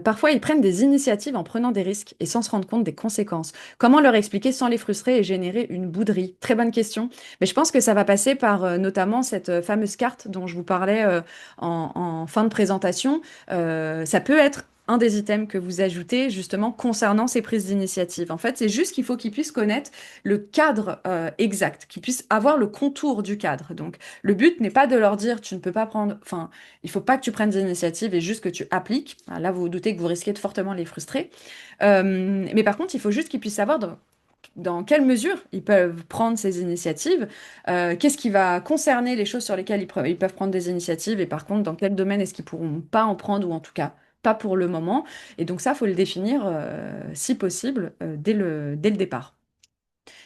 Parfois, ils prennent des initiatives en prenant des risques et sans se rendre compte des conséquences. Comment leur expliquer sans les frustrer et générer une bouderie? Très bonne question. Mais je pense que ça va passer par notamment cette fameuse carte dont je vous parlais en fin de présentation. Ça peut être un des items que vous ajoutez justement concernant ces prises d'initiative. En fait, c'est juste qu'il faut qu'ils puissent connaître le cadre exact, qu'ils puissent avoir le contour du cadre. Donc, le but n'est pas de leur dire tu ne peux pas prendre, enfin, il faut pas que tu prennes des initiatives et juste que tu appliques. Là, vous vous doutez que vous risquez de fortement les frustrer. Mais par contre, il faut juste qu'ils puissent savoir dans quelle mesure ils peuvent prendre ces initiatives, qu'est-ce qui va concerner les choses sur lesquelles ils peuvent prendre des initiatives et par contre, dans quel domaine est-ce qu'ils pourront pas en prendre ou en tout cas pas pour le moment. Et donc ça, faut le définir, si possible, dès le départ.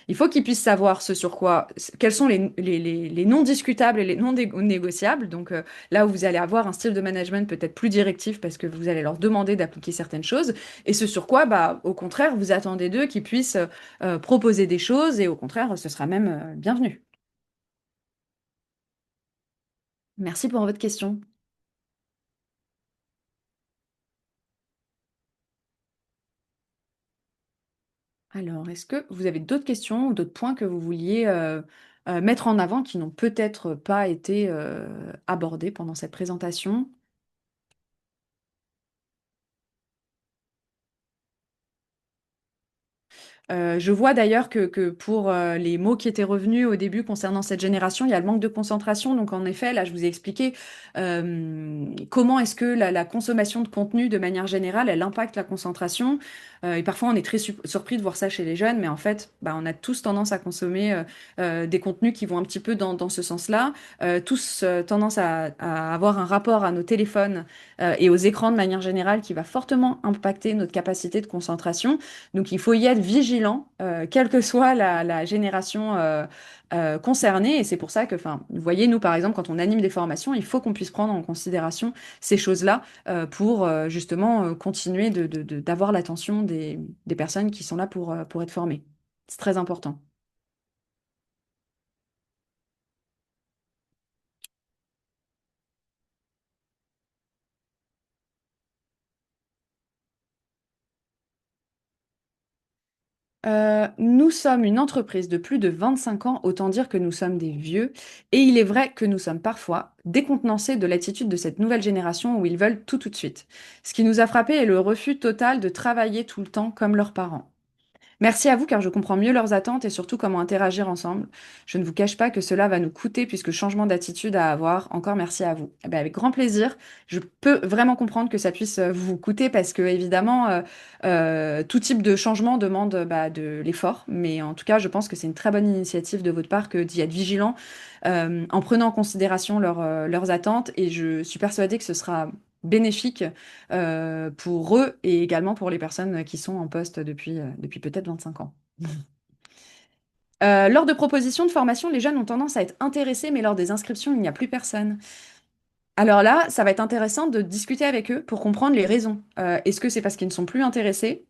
Il faut qu'ils puissent savoir ce sur quoi, quels sont les non discutables et les non négociables. Donc là où vous allez avoir un style de management peut-être plus directif parce que vous allez leur demander d'appliquer certaines choses. Et ce sur quoi, bah, au contraire, vous attendez d'eux qu'ils puissent proposer des choses et au contraire, ce sera même bienvenu. Merci pour votre question. Alors, est-ce que vous avez d'autres questions ou d'autres points que vous vouliez mettre en avant qui n'ont peut-être pas été abordés pendant cette présentation? Je vois d'ailleurs que pour les mots qui étaient revenus au début concernant cette génération, il y a le manque de concentration. Donc en effet, là, je vous ai expliqué comment est-ce que la consommation de contenu de manière générale, elle impacte la concentration. Et parfois, on est très surpris de voir ça chez les jeunes, mais en fait, bah, on a tous tendance à consommer des contenus qui vont un petit peu dans ce sens-là. Tous tendance à avoir un rapport à nos téléphones et aux écrans de manière générale qui va fortement impacter notre capacité de concentration. Donc il faut y être vigilant, quelle que soit la génération concernée. Et c'est pour ça que, enfin, vous voyez, nous, par exemple, quand on anime des formations, il faut qu'on puisse prendre en considération ces choses-là pour justement continuer d'avoir l'attention des personnes qui sont là pour être formées. C'est très important. Nous sommes une entreprise de plus de 25 ans, autant dire que nous sommes des vieux, et il est vrai que nous sommes parfois décontenancés de l'attitude de cette nouvelle génération où ils veulent tout de suite. Ce qui nous a frappé est le refus total de travailler tout le temps comme leurs parents. Merci à vous car je comprends mieux leurs attentes et surtout comment interagir ensemble. Je ne vous cache pas que cela va nous coûter puisque changement d'attitude à avoir. Encore merci à vous. Eh ben, avec grand plaisir. Je peux vraiment comprendre que ça puisse vous coûter parce que évidemment tout type de changement demande de l'effort. Mais en tout cas, je pense que c'est une très bonne initiative de votre part que d'y être vigilant en prenant en considération leurs attentes et je suis persuadée que ce sera bénéfique pour eux et également pour les personnes qui sont en poste depuis peut-être 25 ans. Lors de propositions de formation, les jeunes ont tendance à être intéressés, mais lors des inscriptions, il n'y a plus personne. Alors là, ça va être intéressant de discuter avec eux pour comprendre les raisons. Est-ce que c'est parce qu'ils ne sont plus intéressés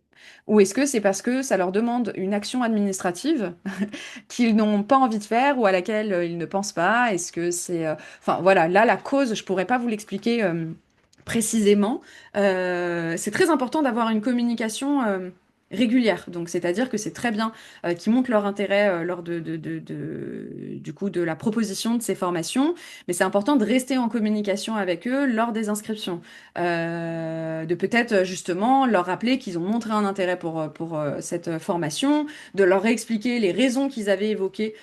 ou est-ce que c'est parce que ça leur demande une action administrative qu'ils n'ont pas envie de faire ou à laquelle ils ne pensent pas? Est-ce que c'est... Enfin voilà, là, la cause, je pourrais pas vous l'expliquer précisément. C'est très important d'avoir une communication régulière. Donc, c'est-à-dire que c'est très bien qu'ils montrent leur intérêt lors du coup, de la proposition de ces formations, mais c'est important de rester en communication avec eux lors des inscriptions. De peut-être justement leur rappeler qu'ils ont montré un intérêt pour cette formation, de leur réexpliquer les raisons qu'ils avaient évoquées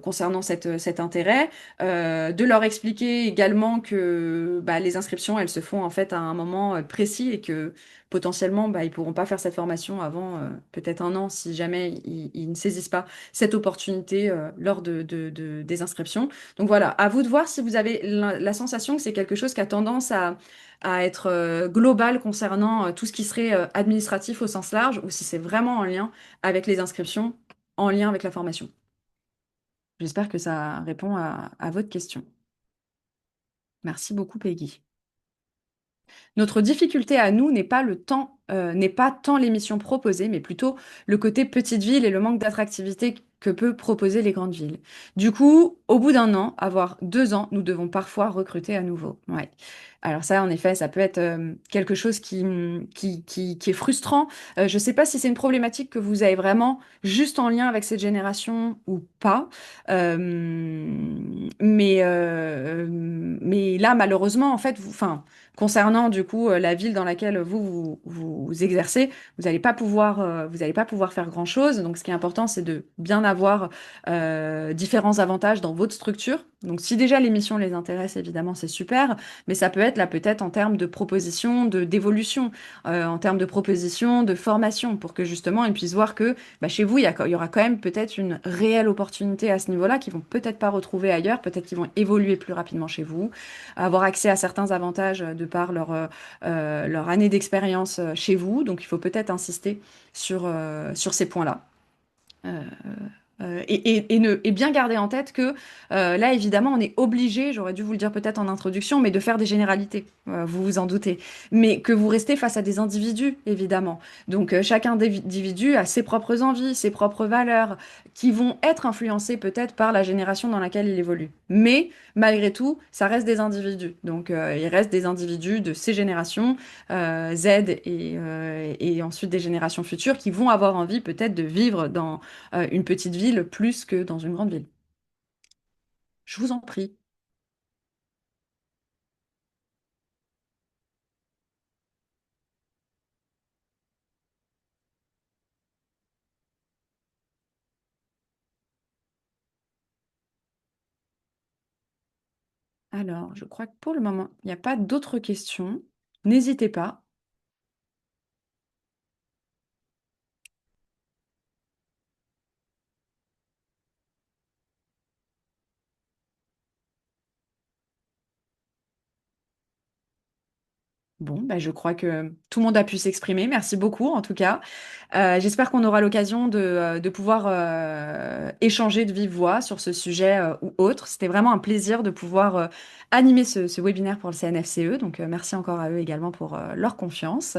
concernant cet intérêt, de leur expliquer également que les inscriptions, elles se font en fait à un moment précis et que potentiellement, ils pourront pas faire cette formation avant peut-être un an si jamais ils ne saisissent pas cette opportunité lors des inscriptions. Donc voilà, à vous de voir si vous avez la sensation que c'est quelque chose qui a tendance à être global concernant tout ce qui serait administratif au sens large ou si c'est vraiment en lien avec les inscriptions, en lien avec la formation. J'espère que ça répond à votre question. Merci beaucoup, Peggy. Notre difficulté à nous n'est pas le temps, n'est pas tant l'émission proposée, mais plutôt le côté petite ville et le manque d'attractivité que peut proposer les grandes villes. Du coup, au bout d'un an, avoir 2 ans, nous devons parfois recruter à nouveau. Ouais. Alors ça, en effet, ça peut être quelque chose qui est frustrant. Je ne sais pas si c'est une problématique que vous avez vraiment juste en lien avec cette génération ou pas. Mais là, malheureusement, en fait, concernant du coup la ville dans laquelle vous exercez, vous allez pas pouvoir faire grand-chose. Donc, ce qui est important, c'est de bien avoir différents avantages dans votre structure. Donc, si déjà l'émission les intéresse, évidemment, c'est super. Mais ça peut être là peut-être en termes de propositions, d'évolution, en termes de propositions, de formation, pour que justement ils puissent voir que chez vous, il y aura quand même peut-être une réelle opportunité à ce niveau-là qu'ils vont peut-être pas retrouver ailleurs, peut-être qu'ils vont évoluer plus rapidement chez vous, avoir accès à certains avantages de par leur année d'expérience chez vous. Donc il faut peut-être insister sur ces points-là. Euh, et bien garder en tête que là, évidemment, on est obligé, j'aurais dû vous le dire peut-être en introduction, mais de faire des généralités, vous vous en doutez, mais que vous restez face à des individus, évidemment. Donc, chaque individu a ses propres envies, ses propres valeurs, qui vont être influencées peut-être par la génération dans laquelle il évolue. Mais, malgré tout, ça reste des individus. Donc, il reste des individus de ces générations, Z et ensuite des générations futures, qui vont avoir envie peut-être de vivre dans une petite ville plus que dans une grande ville. Je vous en prie. Alors, je crois que pour le moment, il n'y a pas d'autres questions. N'hésitez pas. Bon, je crois que tout le monde a pu s'exprimer. Merci beaucoup, en tout cas. J'espère qu'on aura l'occasion de pouvoir échanger de vive voix sur ce sujet ou autre. C'était vraiment un plaisir de pouvoir animer ce webinaire pour le CNFCE. Donc, merci encore à eux également pour leur confiance.